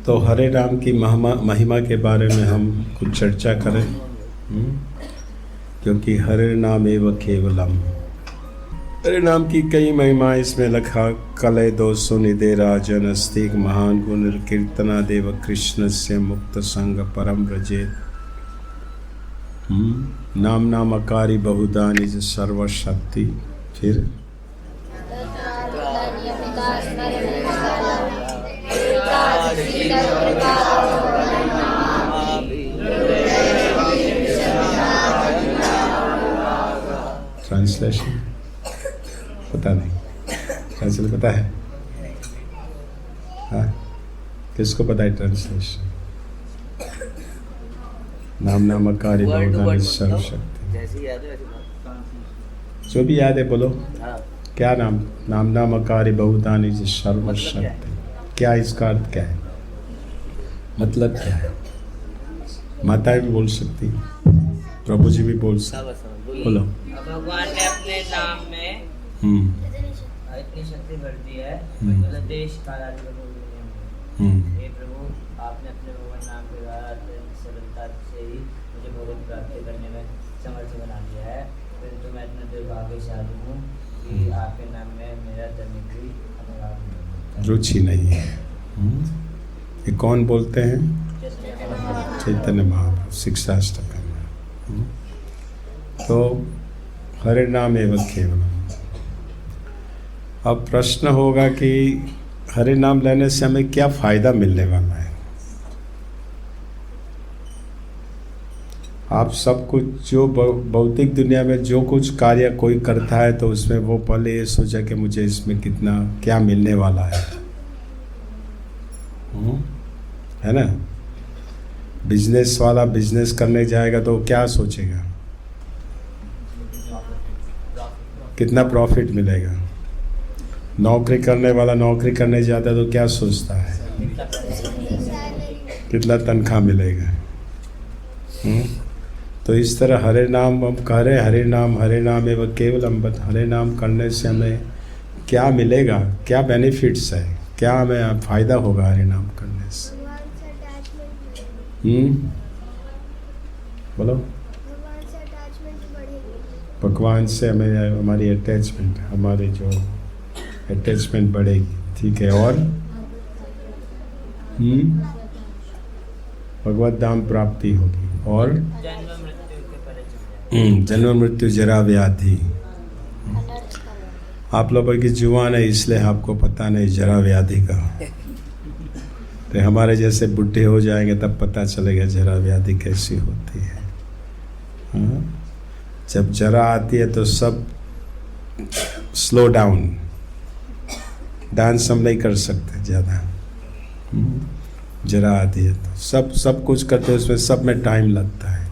तो हरे राम की महिमा के बारे में हम कुछ चर्चा करें। क्योंकि हरे नाम एव केवलम, हरे नाम की कई महिमा इसमें लिखा। कलय दोषो निधे राजन अस्तिक महान गुण कीर्तना देव कृष्ण से मुक्त संग परम व्रजेत। नाम नामकारी बहुधा निज सर्वशक्ति। फिर ट्रांसलेशन पता नहीं, ट्रांसलेशन पता है? हाँ, किसको पता है ट्रांसलेशन? नाम नामकारी बहुधा सर्वशक्ति, जो भी याद है बोलो। क्या नाम? नाम नामकारी बहुधा निज सर्वशक्ति। क्या इसका अर्थ क्या है? मतलब क्या है? माताएं भी बोल सकती, प्रभु जी भी बोल सकते। बोलो। भगवान ने अपने नाम में इतनी शक्ति भर दी है, मतलब देश काल आदि को बोल रहे हैं। हे प्रभु, आपने अपने भगवान नाम के द्वारा सरलता से ही मुझे भगवत प्राप्ति करने में समर्थ बना दिया है। परंतु मैं इतना दुर्भाग्यशाली हूँ कि आपके नाम में मेरा तनिक भी अनुराग रुचि नहीं है। ये कौन बोलते हैं? चैतन्य महाप्रभु शिक्षाष्टक में। तो हरे नाम एवं केवलम। अब प्रश्न होगा कि हरे नाम लेने से हमें क्या फायदा मिलने वाला है? आप सब कुछ जो भौतिक दुनिया में जो कुछ कार्य कोई करता है तो उसमें वो पहले ये सोचा कि मुझे इसमें कितना क्या मिलने वाला है ना? बिजनेस वाला बिजनेस करने जाएगा तो क्या सोचेगा? कितना प्रॉफिट मिलेगा। नौकरी करने वाला नौकरी करने जाता है तो क्या सोचता है? कितना तनख्वाह मिलेगा। तो इस तरह हरे नाम हम कह रहे, हरे नाम एवं केवलम। हरे नाम करने से हमें क्या मिलेगा, क्या बेनिफिट्स है, क्या हमें फायदा होगा हरे नाम करने से? बोलो। भगवान से हमें हमारी अटैचमेंट, हमारी जो अटैचमेंट बढ़ेगी। ठीक है। और भगवत धाम प्राप्ति होगी। और जन्म मृत्यु जरा व्याधि। आप लोगों की जुबान है इसलिए आपको पता नहीं जरा व्याधि का। तो हमारे जैसे बुढ़े हो जाएंगे तब पता चलेगा जरा व्याधि कैसी होती है। जब जरा आती है तो सब स्लो डाउन, डांस हम नहीं कर सकते ज़्यादा। जरा आती है तो सब कुछ करते, उसमें सब में टाइम लगता है।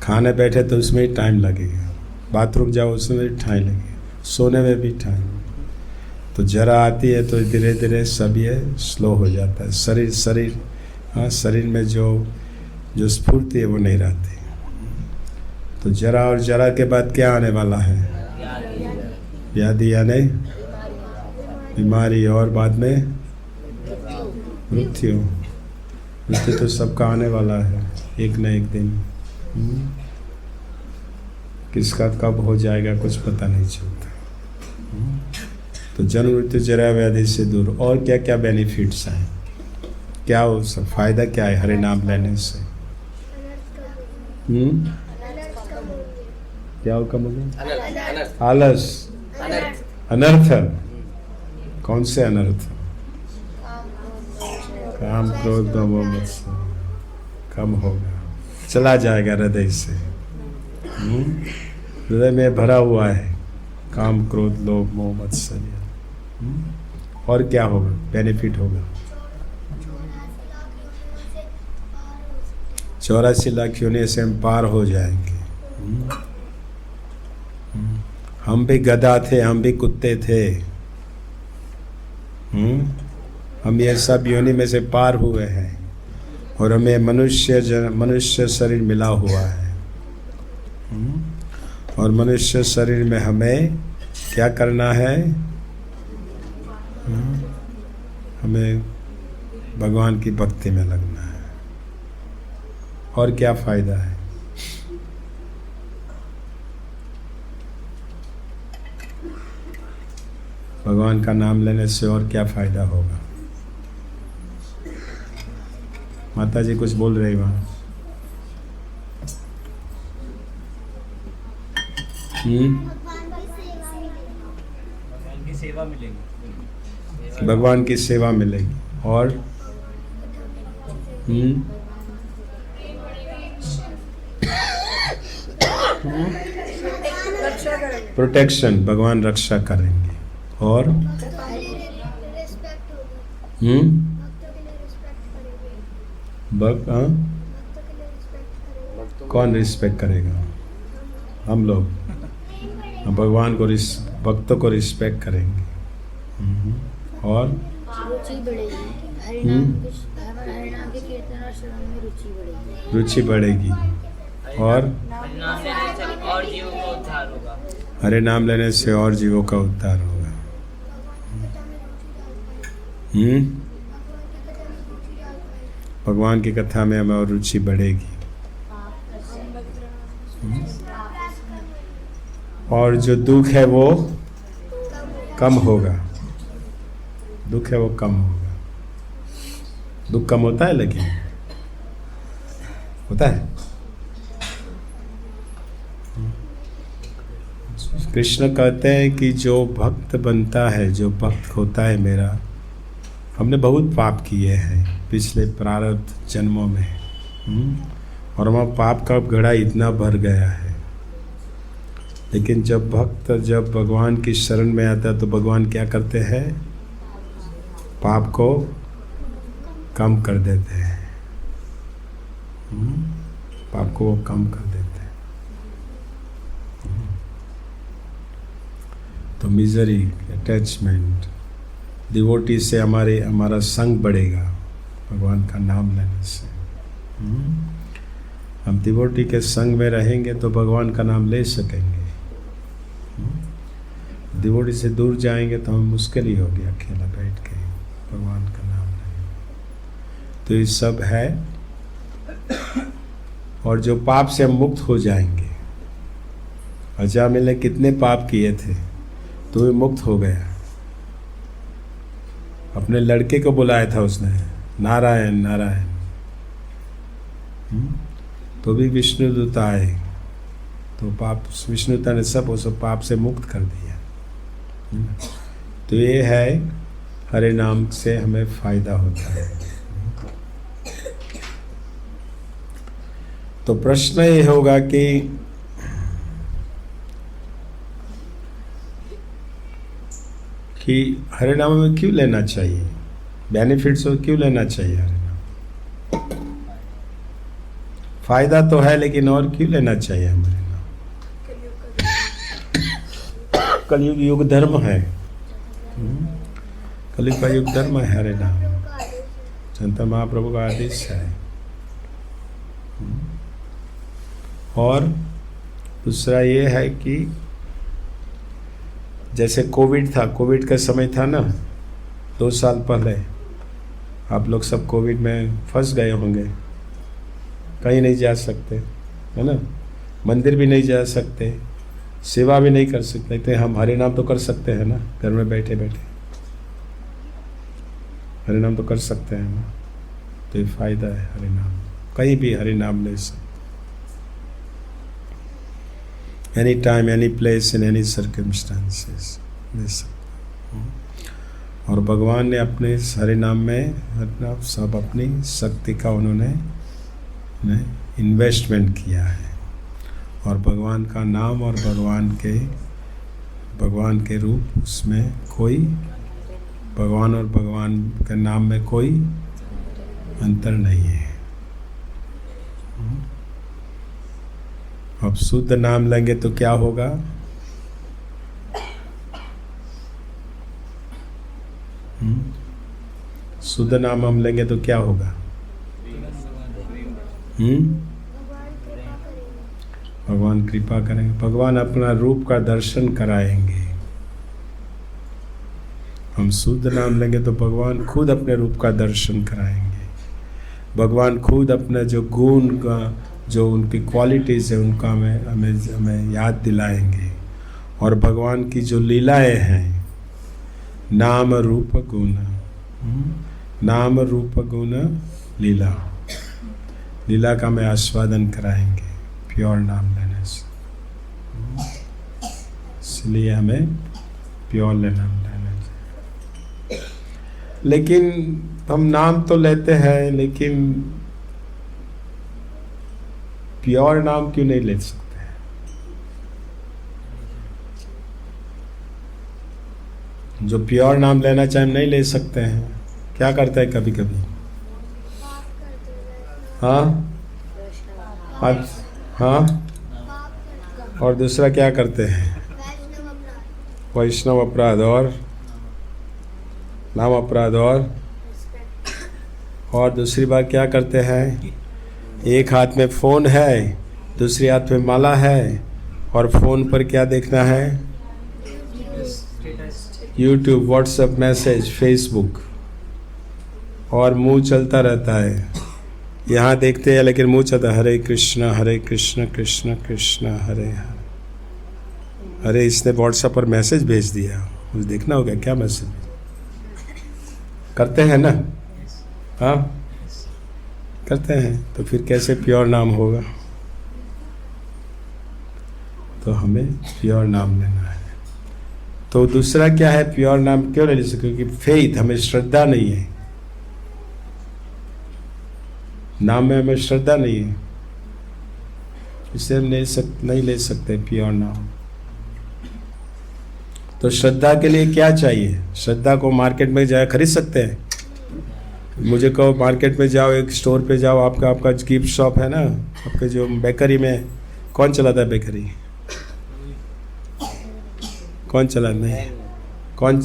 खाने बैठे तो उसमें ही टाइम लगेगा, बाथरूम जाओ उसमें भी टाइम लगेगा, सोने में भी टाइम। तो जरा आती है तो धीरे धीरे सब ये स्लो हो जाता है। शरीर में जो स्फूर्ति है वो नहीं रहती। तो जरा और जरा के बाद क्या आने वाला है? व्याधि यानी बीमारी, और बाद में मृत्यु। मृत्यु तो सबका आने वाला है एक न एक दिन। किसका कब हो जाएगा कुछ पता नहीं चलता। तो जन्म मृत्यु जरा व्याधि से दूर। और क्या क्या बेनिफिट्स हैं? क्या हो सब फायदा क्या है हरे नाम लेने से? क्या हो कम हो गया? आलस, अनर्थ। कौन से अनर्थ? काम क्रोध मोह से कम होगा, चला जाएगा हृदय से। हृदय में भरा हुआ है काम क्रोध लोभ मोह मत्सर्य। और क्या होगा? बेनिफिट होगा 84 लाख योनि से हम पार हो जाएंगे। हम भी गधा थे, हम भी कुत्ते थे। हम ये सब योनि में से पार हुए हैं और हमें मनुष्य शरीर मिला हुआ है। और मनुष्य शरीर में हमें क्या करना है? हमें भगवान की भक्ति में लगना है। और क्या फायदा है? भगवान का नाम लेने से और क्या फायदा होगा? माता जी कुछ बोल रही वहाँ? भगवान की सेवा मिलेगी। भगवान की सेवा मिलेगी। और प्रोटेक्शन, भगवान रक्षा करेंगे। और कौन रिस्पेक्ट करेगा? हम लोग भगवान को भक्तों को रिस्पेक्ट करेंगे। और रुचि बढ़ेगी, हरिनाम के कीर्तन और श्रवण में रुचि बढ़ेगी। और हरे नाम लेने से और जीवों का उद्धार होगा। हरे नाम लेने से और जीवों का उद्धार होगा। भगवान की कथा में हमें और रुचि बढ़ेगी। और जो दुख है वो कम होगा। दुख है वो कम होगा। दुख कम होता है, लेकिन होता है। कृष्ण कहते हैं कि जो भक्त बनता है, जो भक्त होता है मेरा, हमने बहुत पाप किए हैं पिछले प्रारब्ध जन्मों में, और हमारा पाप का घड़ा इतना भर गया है। लेकिन जब भक्त जब भगवान की शरण में आता है तो भगवान क्या करते हैं? पाप को कम कर देते हैं। पाप को वो कम कर देते हैं। तो मिजरी, अटैचमेंट, डिवोटी से हमारा संग बढ़ेगा भगवान का नाम लेने से। हम डिवोटी के संग में रहेंगे तो भगवान का नाम ले सकेंगे। डिवोटी से दूर जाएंगे तो हम मुश्किल ही होगी अकेला बैठ के भगवान का नाम लेंगे। तो ये सब है। और जो पाप से हम मुक्त हो जाएंगे। अजामिल ने कितने पाप किए थे तो वे मुक्त हो गया। अपने लड़के को बुलाया था उसने, नारायण नारायण, तो भी विष्णुदूत आए तो पाप विष्णुदूत ने सब पाप से मुक्त कर दिया। तो ये है, हरे नाम से हमें फायदा होता है। तो प्रश्न ये होगा कि हरे नाम में क्यों लेना चाहिए? बेनिफिट्स हो क्यों लेना चाहिए हरे नाम? फायदा तो है, लेकिन और क्यों लेना चाहिए हमारे नाम? कलयुग युग धर्म है। कलयुग का युग धर्म है हरे नाम। संत महाप्रभु का आदेश है। और दूसरा ये है कि जैसे कोविड था, कोविड का समय था ना 2 साल पहले, आप लोग सब कोविड में फंस गए होंगे, कहीं नहीं जा सकते, है ना, मंदिर भी नहीं जा सकते, सेवा भी नहीं कर सकते। तो हम हरे नाम तो कर सकते हैं ना, घर में बैठे बैठे हरे नाम तो कर सकते हैं ना। तो ये फायदा है हरे नाम, कहीं भी हरे नाम ले सकते, any time, any place, in any circumstances ले सकते। और भगवान ने अपने हरे नाम में सब अपनी शक्ति का उन्होंने इन्वेस्टमेंट किया है। और भगवान का नाम और भगवान के रूप, उसमें कोई, भगवान और भगवान के नाम में कोई अंतर नहीं है। अब शुद्ध नाम लेंगे तो क्या होगा? शुद्ध नाम हम लेंगे तो क्या होगा? भगवान कृपा करेंगे, भगवान अपना रूप का दर्शन कराएंगे। हम शुद्ध नाम लेंगे तो भगवान खुद अपने रूप का दर्शन कराएंगे। भगवान खुद अपने जो गुण का, जो उनकी क्वालिटीज़ है, उनका हमें याद दिलाएंगे। और भगवान की जो लीलाएं हैं, नाम रूप गुण, नाम रूप गुण लीला, लीला का हमें आस्वादन कराएंगे प्योर नाम लेने से। इसलिए हमें प्योर नाम लेना चाहिए। लेकिन हम नाम तो लेते हैं, लेकिन प्योर नाम क्यों नहीं ले सकते? जो प्योर नाम लेना चाहे हम नहीं ले सकते हैं। क्या करते हैं कभी कभी? हाँ हाँ, और दूसरा क्या करते हैं? वैष्णव अपराध और नाम अपराध, और दूसरी बात क्या करते हैं? एक हाथ में फ़ोन है, दूसरी हाथ में माला है, और फ़ोन पर क्या देखना है? यूट्यूब, व्हाट्सएप मैसेज, फेसबुक, और मुंह चलता रहता है। यहाँ देखते हैं लेकिन मुंह चलता है, हरे कृष्ण कृष्ण कृष्ण हरे हरे। अरे इसने व्हाट्सएप पर मैसेज भेज दिया, मुझे देखना होगा क्या मैसेज। करते हैं ना? हाँ करते हैं। तो फिर कैसे प्योर नाम होगा? तो हमें प्योर नाम लेना है। तो दूसरा क्या है? प्योर नाम क्यों नहीं ले सकते? क्योंकि फेथ, हमें श्रद्धा नहीं है। नाम में हमें श्रद्धा नहीं है, इससे हम नहीं ले सकते प्योर नाम। तो श्रद्धा के लिए क्या चाहिए? श्रद्धा को मार्केट में जाए खरीद सकते हैं? मुझे कहो मार्केट में जाओ, एक स्टोर पे जाओ, आपका गिफ्ट शॉप है ना, आपके जो बेकरी में, कौन चलाता है बेकरी? कौन चलाता? नहीं, कौन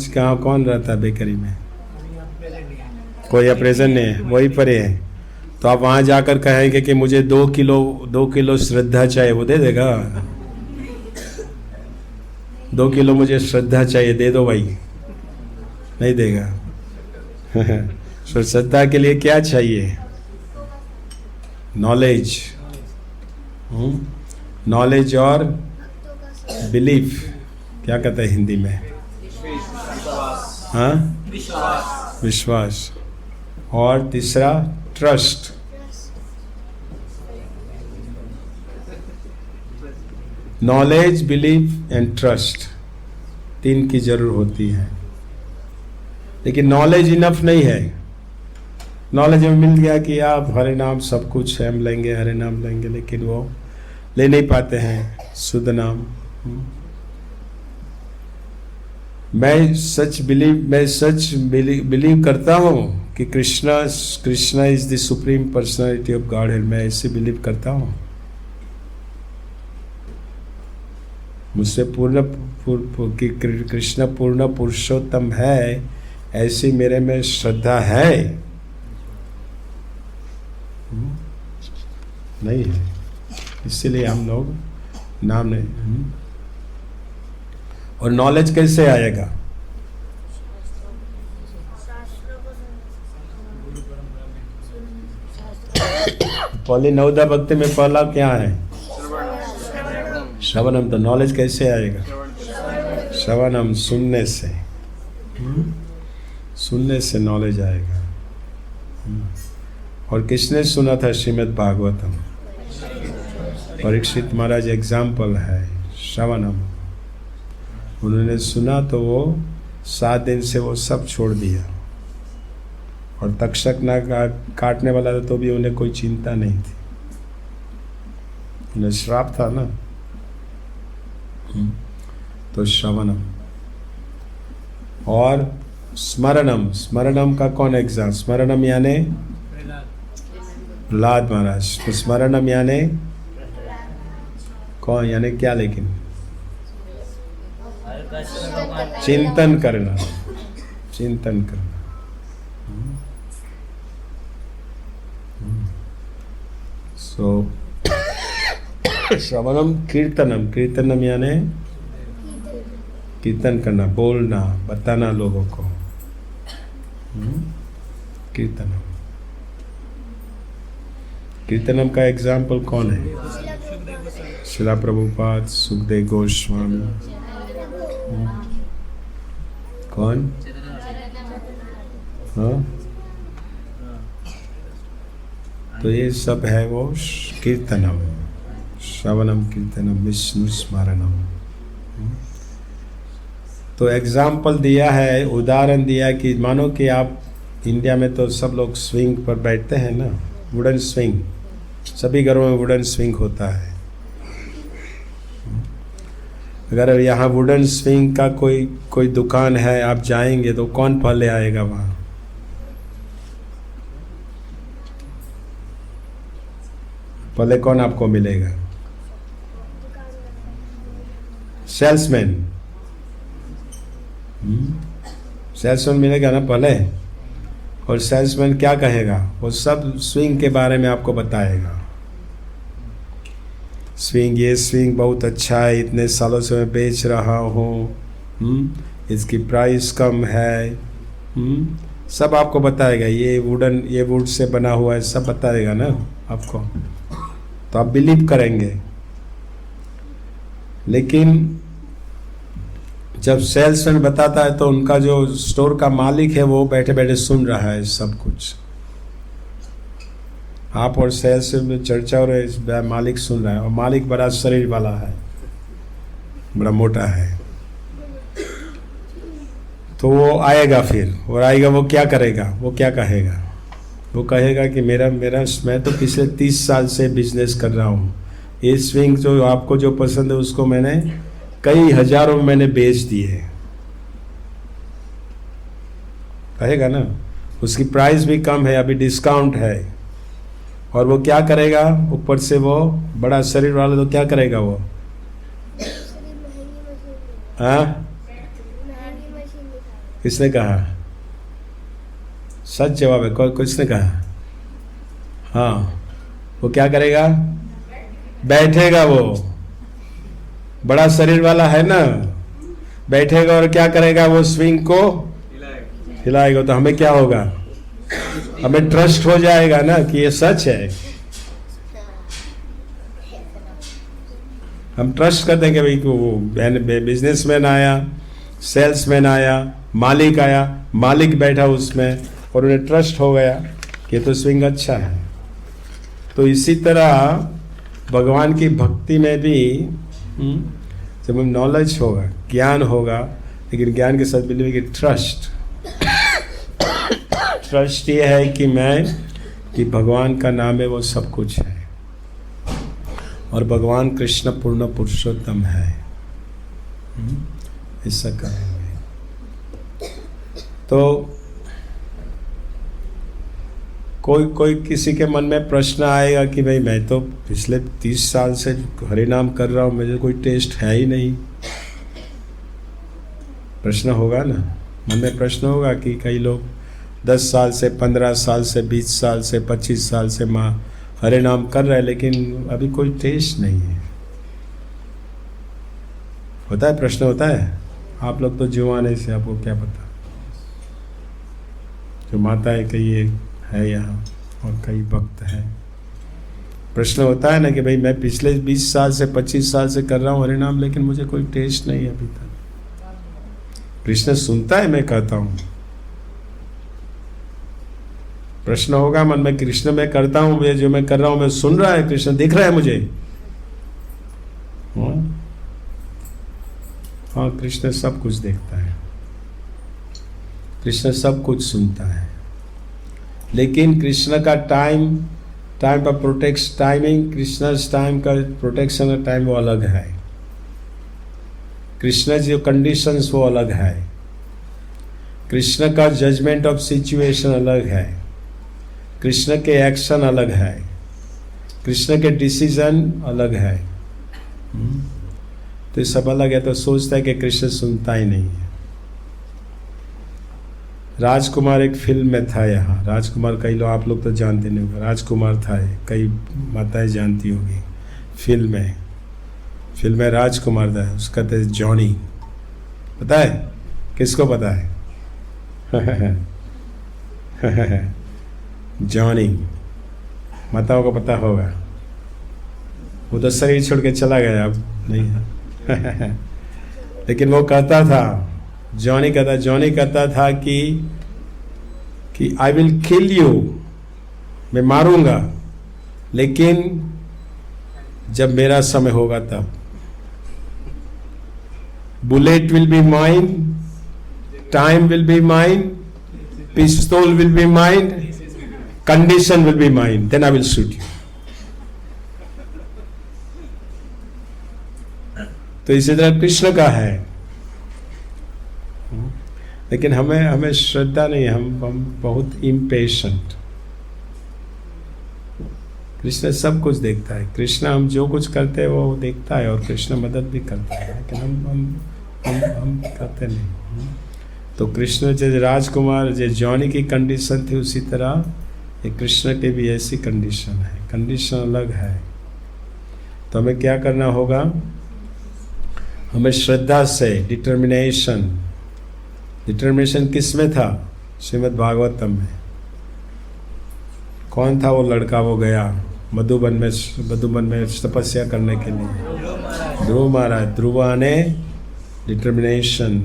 रहता है बेकरी में? कोई अप्रेजन नहीं है, वही परे है। तो आप वहाँ जाकर कहेंगे कि मुझे 2 किलो श्रद्धा चाहिए, वो दे देगा? 2 किलो मुझे श्रद्धा चाहिए, दे दो भाई, नहीं देगा। तो श्रद्धा के लिए क्या चाहिए? नॉलेज, नॉलेज और बिलीफ, क्या कहते हैं हिंदी में? हाँ, विश्वास। और तीसरा trust. Knowledge, belief and trust, 3 की जरूर होती है। लेकिन नॉलेज इनफ नहीं है। नॉलेज हमें मिल गया कि आप हरे नाम सब कुछ है, हम लेंगे, हरे नाम लेंगे, लेकिन वो ले नहीं पाते हैं शुद्ध नाम। मैं सच बिलीव करता हूँ कि Krishna is the supreme personality of godhead. मैं ऐसे बिलीव करता हूँ, मुझसे कि कृष्ण पूर्ण पुरुषोत्तम है, ऐसी मेरे में श्रद्धा है? नहीं है। इसीलिए हम लोग नाम नहीं। और नॉलेज कैसे आएगा? पहले नवदा भक्ति में पहला क्या है? श्रवणम। तो नॉलेज कैसे आएगा? श्रवणम, सुनने से, सुनने से नॉलेज आएगा। और किसने सुना था श्रीमद् भागवतम? परीक्षित महाराज एग्जाम्पल है। श्रवणम, उन्होंने सुना तो वो 7 दिन से वो सब छोड़ दिया। और तक्षक ना काटने वाला था तो भी उन्हें कोई चिंता नहीं थी, उन्हें श्राप था ना। तो श्रवणम। और स्मरणम, स्मरणम का कौन एग्जाम? स्मरणम यानी प्रहलाद महाराज। तो स्मरणम यानी कौन, यानी क्या? लेकिन चिंतन करना, चिंतन करना। सो श्रवणम। कीर्तनम, कीर्तनम यानी कीर्तन करना, बोलना, बताना लोगों को। कीर्तनम। कीर्तनम का एग्जाम्पल कौन है? श्रीला प्रभुपाद, सुखदेव गोस्वामी। कौन? हाँ, तो ये सब है वो कीर्तनम, श्रवणम कीर्तनम विष्णु स्मरणम। तो एग्जाम्पल दिया है, उदाहरण दिया कि मानो कि आप इंडिया में तो सब लोग स्विंग पर बैठते हैं ना, वुडन स्विंग, सभी घरों में वुडन स्विंग होता है। अगर यहाँ वुडन स्विंग का कोई दुकान है, आप जाएंगे तो कौन पहले आएगा वहाँ? पहले कौन आपको मिलेगा? सेल्समैन। सेल्समैन मिलेगा ना पहले। और सेल्समैन क्या कहेगा? वो सब स्विंग के बारे में आपको बताएगा। स्विंग, ये स्विंग बहुत अच्छा है, इतने सालों से मैं बेच रहा हूँ, इसकी प्राइस कम है, सब आपको बताएगा। ये वुड से बना हुआ है, सब बताएगा ना आपको, तो आप बिलीव करेंगे। लेकिन जब सेल्समैन बताता है तो उनका जो स्टोर का मालिक है वो बैठे बैठे सुन रहा है सब कुछ। आप और सेल्समैन में चर्चा हो रही है, मालिक सुन रहा है, और मालिक बड़ा शरीर वाला है, बड़ा मोटा है। तो वो आएगा फिर, और आएगा, वो क्या करेगा? वो क्या कहेगा? वो कहेगा कि मैं तो पिछले 30 साल से बिजनेस कर रहा हूँ, ये स्विंग जो आपको जो पसंद है उसको मैंने कई हजारों में मैंने बेच दिए, कहेगा ना। उसकी प्राइस भी कम है, अभी डिस्काउंट है। और वो क्या करेगा? ऊपर से वो बड़ा शरीर वाला तो क्या करेगा वो? हाँ, किसने कहा? सच जवाब है, किसने कहा? हाँ, वो क्या करेगा? बैठेगा। वो बड़ा शरीर वाला है ना, बैठेगा और क्या करेगा? वो स्विंग को हिलाएगा। तो हमें क्या होगा? हमें ट्रस्ट हो जाएगा ना कि ये सच है। हम ट्रस्ट कर देंगे भाई कि वो बिजनेसमैन आया, सेल्समैन आया, मालिक आया, मालिक बैठा उसमें, और उन्हें ट्रस्ट हो गया कि ये तो स्विंग अच्छा है। तो इसी तरह भगवान की भक्ति में भी जब नॉलेज होगा, ज्ञान होगा, लेकिन ज्ञान के साथ बिल्कुल कि ट्रस्ट ये है कि भगवान का नाम है, वो सब कुछ है, और भगवान कृष्ण पूर्ण पुरुषोत्तम है। ऐसा करेंगे तो कोई किसी के मन में प्रश्न आएगा कि भाई मैं तो पिछले 30 साल से हरि नाम कर रहा हूँ, मुझे कोई टेस्ट है ही नहीं। प्रश्न होगा ना, मन में प्रश्न होगा कि कई लोग 10 साल से, 15 साल से, 20 साल से, 25 साल से माँ हरे नाम कर रहे हैं, लेकिन अभी कोई टेस्ट नहीं है। होता है, प्रश्न होता है। आप लोग तो जुआने से, आपको क्या पता। जो माता है कई है यहाँ, और कई भक्त हैं। प्रश्न होता है ना कि भाई मैं पिछले 20 साल से, 25 साल से कर रहा हूँ हरे नाम, लेकिन मुझे कोई टेस्ट नहीं है अभी तक। कृष्ण सुनता है मैं कहता हूँ। प्रश्न होगा मन में, कृष्ण मैं करता हूँ, ये जो मैं कर रहा हूँ मैं सुन रहा है, कृष्ण दिख रहा है मुझे। हाँ, कृष्ण सब कुछ देखता है, कृष्ण सब कुछ सुनता है, लेकिन कृष्ण का टाइम पर प्रोटेक्ट टाइमिंग, कृष्ण टाइम का प्रोटेक्शन का टाइम वो अलग है। कृष्ण जो कंडीशंस वो अलग है। कृष्ण का जजमेंट ऑफ सिचुएशन अलग है। कृष्ण के एक्शन अलग है। कृष्ण के डिसीजन अलग है। तो ये सब अलग है। तो सोचता है कि कृष्ण सुनता ही नहीं है। राजकुमार एक फिल्म में था यहाँ। राजकुमार कई लोग, आप लोग तो जानते नहीं होंगे, राजकुमार था, कई माताएं जानती होगी। फिल्म में राजकुमार था, उसका था जॉनी। पता है? किसको पता है? जॉनी, माताओं को पता होगा। वो तो शरीर छोड़ के चला गया, अब नहीं है। लेकिन वो कहता था, जॉनी कहता था कि आई विल किल यू, मैं मारूंगा, लेकिन जब मेरा समय होगा तब। Bullet will be mine, time will be mine, पिस्तौल will be mine, condition will be mine, then I will shoot you. तो इसी तरह कृष्ण का है। लेकिन हमें श्रद्धा नहीं, हम बहुत इम्पेशेंट। कृष्ण सब कुछ देखता है। कृष्ण हम जो कुछ करते हैं वो देखता है, और कृष्ण मदद भी करता है, लेकिन हम करते नहीं। तो कृष्ण जैसे राजकुमार, जैसे जॉनी की कंडीशन थी, उसी तरह ये कृष्ण की भी ऐसी कंडीशन है। कंडीशन अलग है। तो हमें क्या करना होगा? हमें श्रद्धा से, डिटर्मिनेशन किस में था? श्रीमद् भागवतम में। कौन था वो लड़का? वो गया मधुबन में तपस्या करने के लिए। ध्रुव महाराज। ध्रुवा ने डिटर्मिनेशन,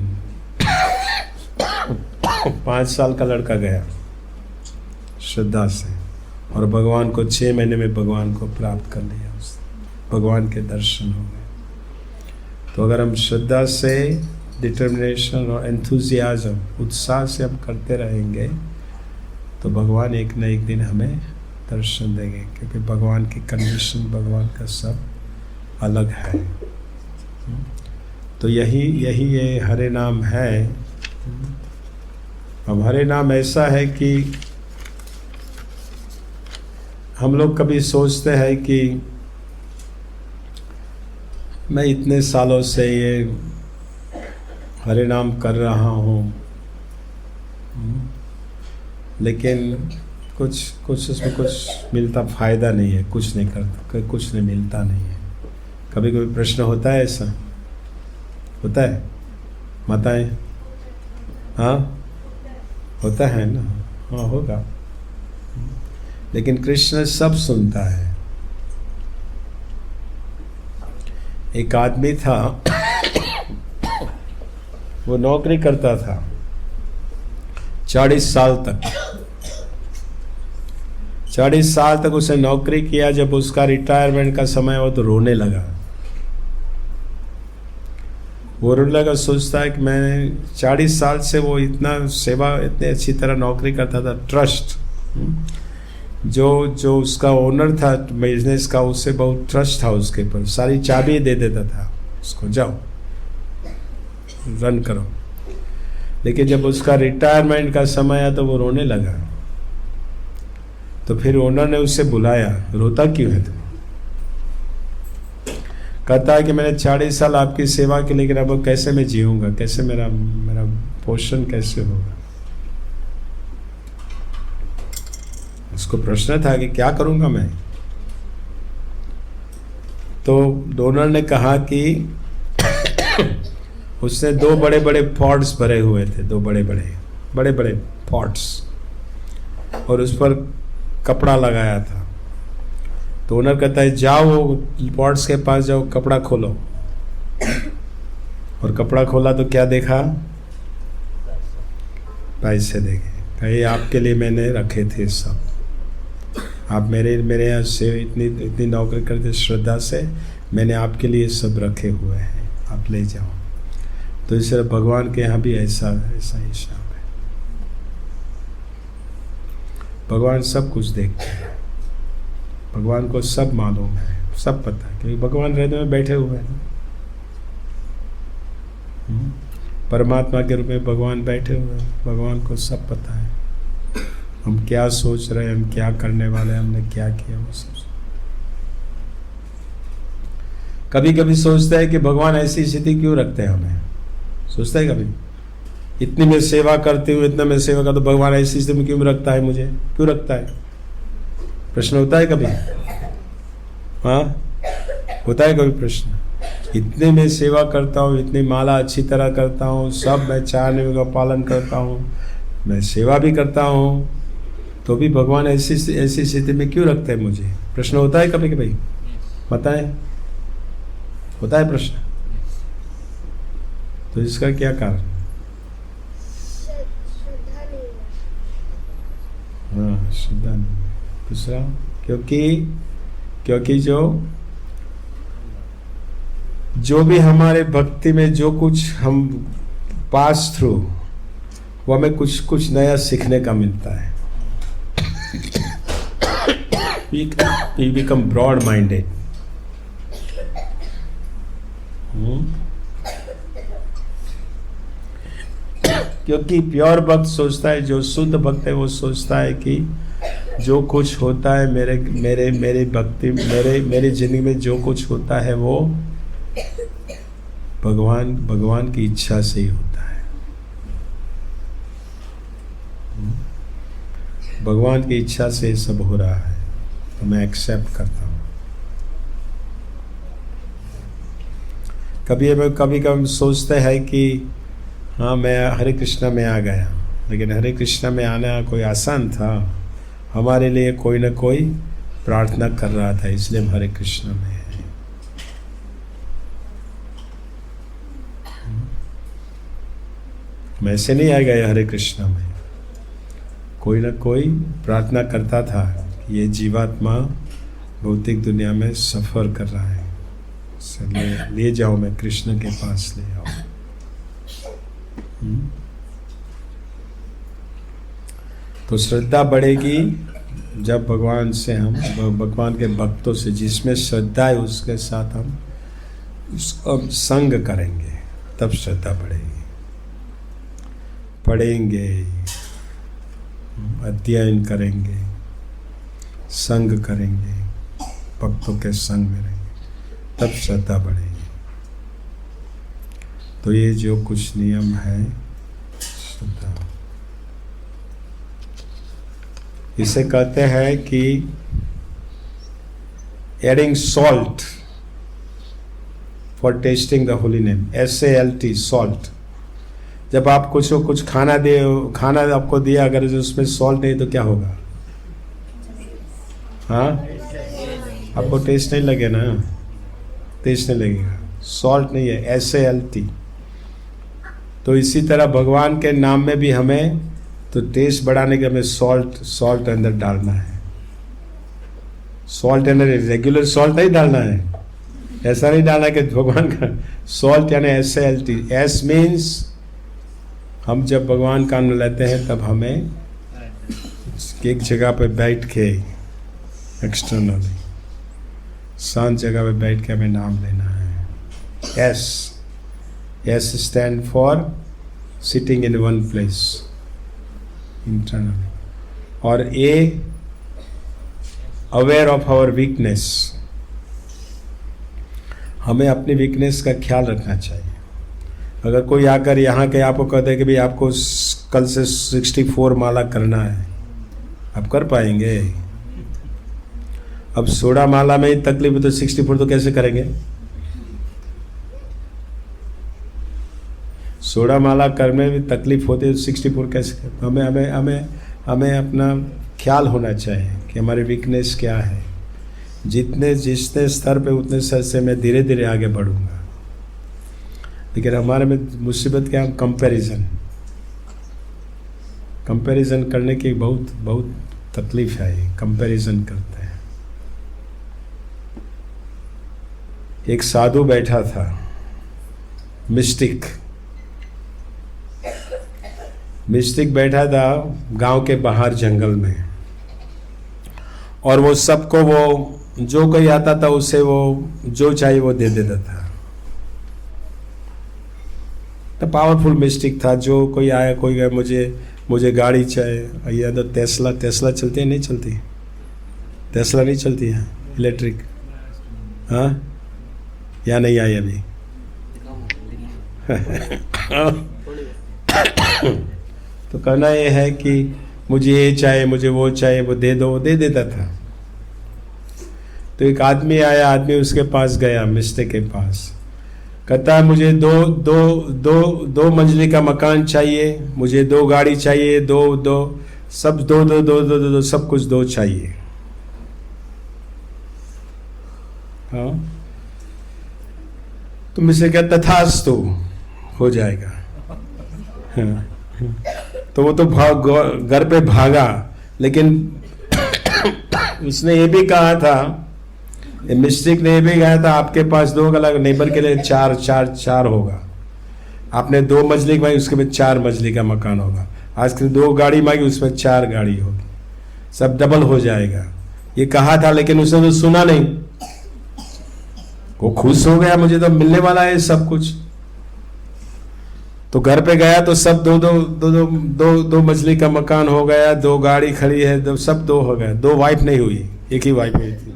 5 साल का लड़का गया श्रद्धा से, और भगवान को 6 महीने में भगवान को प्राप्त कर लिया। भगवान के दर्शन हो गए। तो अगर हम श्रद्धा से, डिटर्मिनेशन और एंथुजियाज्म, उत्साह से हम करते रहेंगे, तो भगवान एक न एक दिन हमें दर्शन देंगे, क्योंकि भगवान की कंडीशन, भगवान का सब अलग है। तो यही ये हरे नाम है। अब हरे नाम ऐसा है कि हम लोग कभी सोचते हैं कि मैं इतने सालों से ये हरे नाम कर रहा हूँ, लेकिन कुछ उसमें कुछ मिलता फ़ायदा नहीं है, कुछ नहीं करता, कुछ नहीं मिलता नहीं है। कभी कभी प्रश्न होता है, ऐसा होता है माताएं? हाँ होता है ना? हाँ होगा। लेकिन कृष्ण सब सुनता है। एक आदमी था, वो नौकरी करता था 40 साल तक। 40 साल तक उसने नौकरी किया। जब उसका रिटायरमेंट का समय हुआ तो रोने लगा। वो रोने लगा, सोचता है कि मैं 40 साल से वो इतना सेवा, इतनी अच्छी तरह नौकरी करता था। ट्रस्ट, जो उसका ओनर था बिजनेस का, उससे बहुत ट्रस्ट था उसके ऊपर। सारी चाबी दे देता था उसको, जाओ रन करो। लेकिन जब उसका रिटायरमेंट का समय आया तो वो रोने लगा। तो फिर ओनर ने उससे बुलाया, रोता क्यों है तुम? कहता है कि मैंने 40 साल आपकी सेवा की, लेकिन अब कैसे मैं जीऊंगा, कैसे मेरा पोषण कैसे होगा? उसको प्रश्न था कि क्या करूंगा मैं। तो डोनर ने कहा कि उसने 2 बड़े पॉट्स भरे हुए थे, 2 बड़े पॉट्स, और उस पर कपड़ा लगाया था। तो ओनर कहता है जाओ वो पॉट्स के पास जाओ, कपड़ा खोलो। और कपड़ा खोला तो क्या देखा? पैसे देखे। कहे आपके लिए मैंने रखे थे सब, आप मेरे यहाँ से इतनी नौकरी करते श्रद्धा से, मैंने आपके लिए सब रखे हुए हैं, आप ले जाओ। तो इस तरह भगवान के यहाँ भी ऐसा हिसाब है। भगवान सब कुछ देखते हैं, भगवान को सब मालूम है, सब पता है, क्योंकि भगवान हृदय में बैठे हुए हैं। परमात्मा के रूप में भगवान बैठे हुए हैं, भगवान को सब पता है। हम क्या सोच रहे हैं, हम क्या करने वाले हैं, हमने क्या किया, वो सब। कभी कभी सोचता है कि भगवान ऐसी स्थिति क्यों रखते हैं हमें, सोचता है कभी, इतनी मैं सेवा करती हूँ, इतना मैं सेवा करता, तो भगवान ऐसी स्थिति में क्यों रखता है मुझे, क्यों रखता है? प्रश्न होता है कभी? हाँ होता है कभी प्रश्न? इतने मैं सेवा करता हूँ, इतनी माला अच्छी तरह करता हूँ, सब मैं 4 नियमों का पालन करता हूँ, मैं सेवा भी करता हूँ, तो भी भगवान ऐसी स्थिति में क्यों रखते हैं मुझे? प्रश्न होता है कभी कभी, बताएं, होता है प्रश्न? तो इसका क्या कारण? हाँ, श्रद्धा नहीं। दूसरा, क्योंकि जो भी हमारे भक्ति में जो कुछ हम पास थ्रू, वो हमें कुछ नया सीखने का मिलता है। We become broad minded. क्योंकि प्योर भक्त सोचता है, जो शुद्ध भक्त है वो सोचता है कि जो कुछ होता है मेरे भक्ति, मेरी जिंदगी में जो कुछ होता है वो भगवान की इच्छा से ही होता है। भगवान की इच्छा से ये सब हो रहा है, तो मैं एक्सेप्ट करता हूँ। कभी हम सोचते हैं कि हाँ, मैं हरे कृष्णा में आ गया, लेकिन हरे कृष्णा में आना कोई आसान था? हमारे लिए कोई ना कोई प्रार्थना कर रहा था, इसलिए हम हरे कृष्णा में हैं। हम ऐसे नहीं आ गए हरे कृष्णा में, कोई ना कोई प्रार्थना करता था कि ये जीवात्मा भौतिक दुनिया में सफ़र कर रहा है, ले जाओ, मैं कृष्ण के पास ले आओ। तो श्रद्धा बढ़ेगी जब भगवान से हम, भगवान के भक्तों से जिसमें श्रद्धा है उसके साथ हम संग करेंगे, तब श्रद्धा बढ़ेगी। पढ़ेंगे, अध्ययन करेंगे, संग करेंगे, भक्तों के संग में रहेंगे, तब श्रद्धा बढ़ेगी। तो ये जो कुछ नियम है श्रद्धा, इसे कहते हैं कि adding salt for testing the holy name, SALT, salt. जब आप कुछ खाना आपको दिया, अगर उसमें सॉल्ट नहीं तो क्या होगा? हाँ, आपको टेस्ट नहीं लगे ना, टेस्ट नहीं लगेगा, सॉल्ट नहीं है, SALT। तो इसी तरह भगवान के नाम में भी हमें तो टेस्ट बढ़ाने के हमें सॉल्ट अंदर डालना है। सॉल्ट अंदर रेगुलर सॉल्ट नहीं डालना है, ऐसा नहीं डालना कि भगवान का सॉल्ट यानी SALT। S मीन्स हम जब भगवान का नाम लेते हैं तब हमें एक जगह पे बैठ के, एक्सटर्नली शांत जगह पे बैठ के हमें नाम लेना है। S stand for sitting in one place, internally. और A, aware of our weakness, हमें अपनी वीकनेस का ख्याल रखना चाहिए। अगर कोई आकर यहाँ के आपको कहते हैं कि भाई आपको कल से 64 माला करना है, आप कर पाएंगे? अब 16 माला में ही तकलीफ है तो 64 तो कैसे करेंगे? 16 माला करने में तकलीफ होती है तो 64 कैसे? हमें अपना ख्याल होना चाहिए कि हमारी वीकनेस क्या है। जितने स्तर पे उतने स्तर से मैं धीरे धीरे आगे बढ़ूंगा। लेकिन हमारे में मुसीबत क्या है? कंपैरिजन करने की बहुत तकलीफ है। कंपैरिजन करते हैं। एक साधु बैठा था, मिस्टिक बैठा था गांव के बाहर जंगल में, और वो सबको, वो जो कोई आता था उसे वो जो चाहिए वो दे देता था। तो पावरफुल मिस्टिक था। जो कोई आया, कोई गया, मुझे गाड़ी चाहिए, या तो टेस्ला चलती है? नहीं चलती, टेस्ला नहीं चलती है, इलेक्ट्रिक, हाँ या नहीं आई अभी? तो कहना ये है कि मुझे ये चाहिए, मुझे वो चाहिए, वो दे दो, वो दे देता था। तो एक आदमी आया, आदमी उसके पास गया, मिस्टिक के पास, कहता है मुझे दो मंजिली का मकान चाहिए, मुझे 2 गाड़ी चाहिए, दो सब दो सब कुछ 2 चाहिए। हाँ, तो मुझसे क्या तथास्तु हो जाएगा। हाँ, तो वो तो घर पे भागा, लेकिन उसने ये भी कहा था, मिस्टिक ने ये भी कहा था, आपके पास 2 अलग नेबर के लिए 4 होगा। आपने 2 मंजिली मांगी, उसके बाद 4 मंजिली का मकान होगा। आज के 2 गाड़ी मांगी, उसमें 4 गाड़ी होगी, सब डबल हो जाएगा। ये कहा था, लेकिन उसने तो सुना नहीं। वो खुश हो गया, मुझे तो मिलने वाला है सब कुछ। तो घर पे गया तो सब दो मंजिली का मकान हो गया, 2 गाड़ी खड़ी है, सब 2 हो गया। 2 वाइफ नहीं हुई, एक ही वाइफ हुई थी।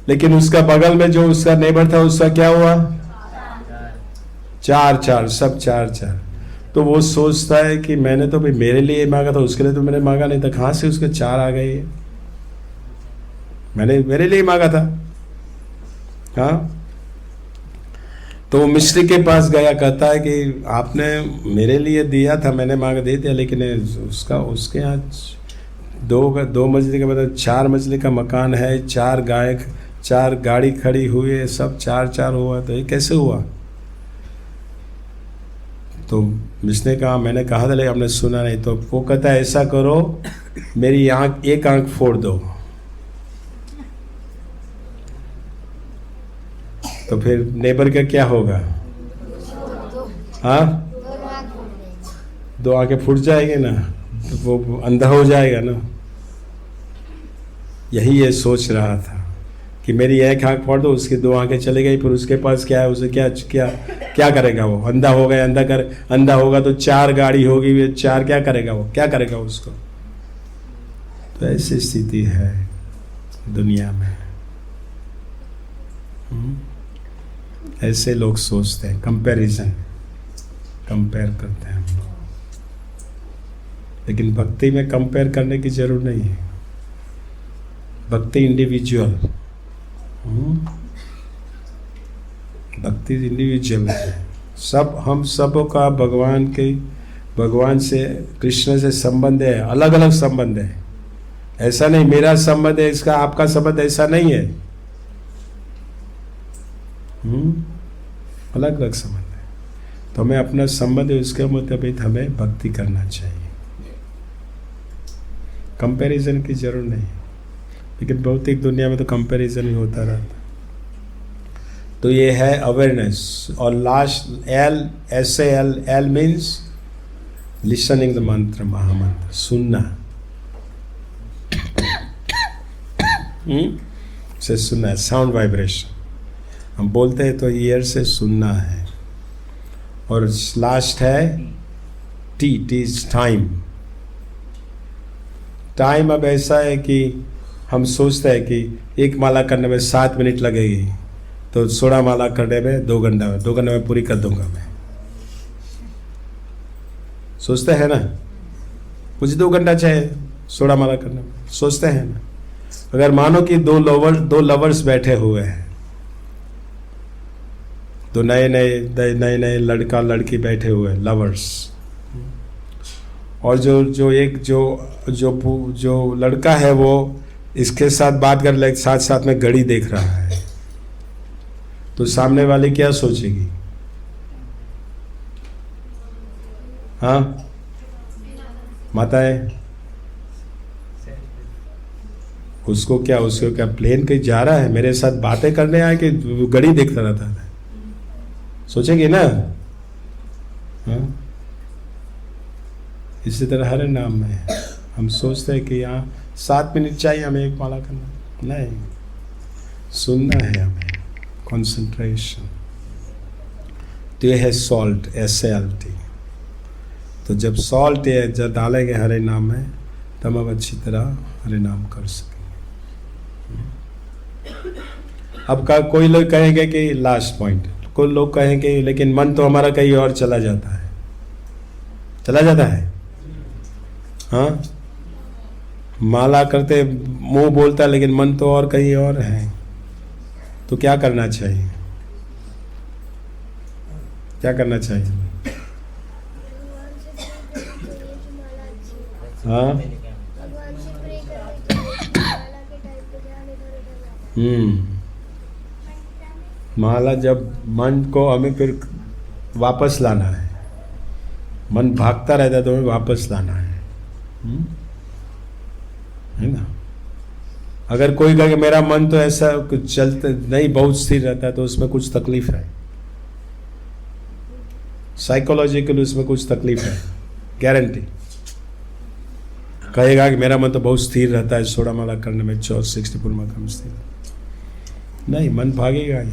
लेकिन उसका बगल में जो उसका नेबर था, उसका क्या हुआ? 4 सब 4। तो वो सोचता है कि मैंने तो भाई मेरे लिए मांगा था, उसके लिए तो मैंने मांगा नहीं था, कहां से उसके 4 आ गए? मैंने मेरे लिए मांगा था। हाँ, तो मिस्त्री के पास गया, कहता है कि आपने मेरे लिए दिया था, मैंने मांगा दे दिया, लेकिन उसके यहाँ 2 मंजिली का मतलब 4 मंजिली का मकान है, 4 गाड़ी खड़ी हुई है, सब 4 हुआ, तो ये कैसे हुआ? तो मिस्त्री ने कहा मैंने कहा था, लेकिन आपने सुना नहीं। तो वो कहता है ऐसा करो, मेरी एक आंख फोड़ दो। तो फिर नेबर का क्या होगा? हाँ, 2 आंखें फूट जाएंगे ना, तो वो अंधा हो जाएगा ना। यही ये सोच रहा था कि मेरी एक आंख फोड़ दो, उसकी 2 आंखें चली गई, फिर उसके पास क्या है? उसे क्या करेगा? वो अंधा हो गया, अंधा होगा तो 4 गाड़ी होगी, 4 क्या करेगा? वो क्या करेगा उसको? तो ऐसी स्थिति है दुनिया में। ऐसे लोग सोचते हैं, कंपेयर करते हैं हम लोग। लेकिन भक्ति में कंपेयर करने की जरूरत नहीं है। भक्ति इंडिविजुअल, भक्ति इंडिविजुअल है। हम सबों का भगवान से, कृष्ण से संबंध है, अलग अलग संबंध है। ऐसा नहीं मेरा संबंध है, इसका आपका संबंध, ऐसा नहीं है। अलग अलग संबंध है। तो हमें अपना संबंध है, उसके मुताबिक हमें भक्ति करना चाहिए। कंपैरिजन की जरूरत नहीं, लेकिन भौतिक दुनिया में तो कंपैरिजन ही होता रहता। तो ये है अवेयरनेस। और last L means listening the मंत्र, महामंत्र, सुनना। से सुनना है, साउंड वाइब्रेशन। हम बोलते हैं तो ईयर से सुनना है। और लास्ट है टी इज टाइम। टाइम अब ऐसा है कि हम सोचते हैं कि 1 माला करने में 7 मिनट लगेगी, तो 16 माला करने में 2 घंटे में पूरी कर दूंगा मैं। सोचते हैं ना, मुझे 2 घंटा चाहिए 16 माला करने में, सोचते हैं ना। अगर मानो कि 2 लवर्स बैठे हुए हैं, तो नए लड़का लड़की बैठे हुए हैं, लवर्स। और जो लड़का है वो इसके साथ बात कर ले, साथ में घड़ी देख रहा है, तो सामने वाली क्या सोचेगी? हाँ माताएं, उसको क्या प्लेन कहीं जा रहा है, मेरे साथ बातें करने आए कि घड़ी देखता रहता है, सोचेंगे ना। हाँ, इसी तरह हर नाम में हम सोचते हैं कि यहाँ 7 मिनट चाहिए हमें 1 माला करना। नहीं, सुनना है हमें, कंसंट्रेशन। तो ये है सॉल्ट, SALT। तो जब सॉल्ट ये जब डालेंगे हरे नाम में, तब हम अच्छी तरह हरे नाम कर सकेंगे। अब कोई लोग कहेंगे कि लास्ट पॉइंट, कोई लोग कहेंगे लेकिन मन तो हमारा कहीं और चला जाता है। हाँ, माला करते मुंह बोलता है, लेकिन मन तो और कहीं और है। तो क्या करना चाहिए? क्या करना चाहिए? हाँ माला जब मन को हमें फिर वापस लाना है, मन भागता रहता है तो हमें वापस लाना है ना। अगर कोई कहे कि मेरा मन तो ऐसा कुछ चलते नहीं, बहुत स्थिर रहता है, तो उसमें कुछ तकलीफ है, साइकोलॉजिकल उसमें कुछ तकलीफ है, गारंटी। कहेगा कि मेरा मन तो बहुत स्थिर रहता है, सोड़ा माला करने में 64 में कम स्थिर, नहीं, मन भागेगा ही।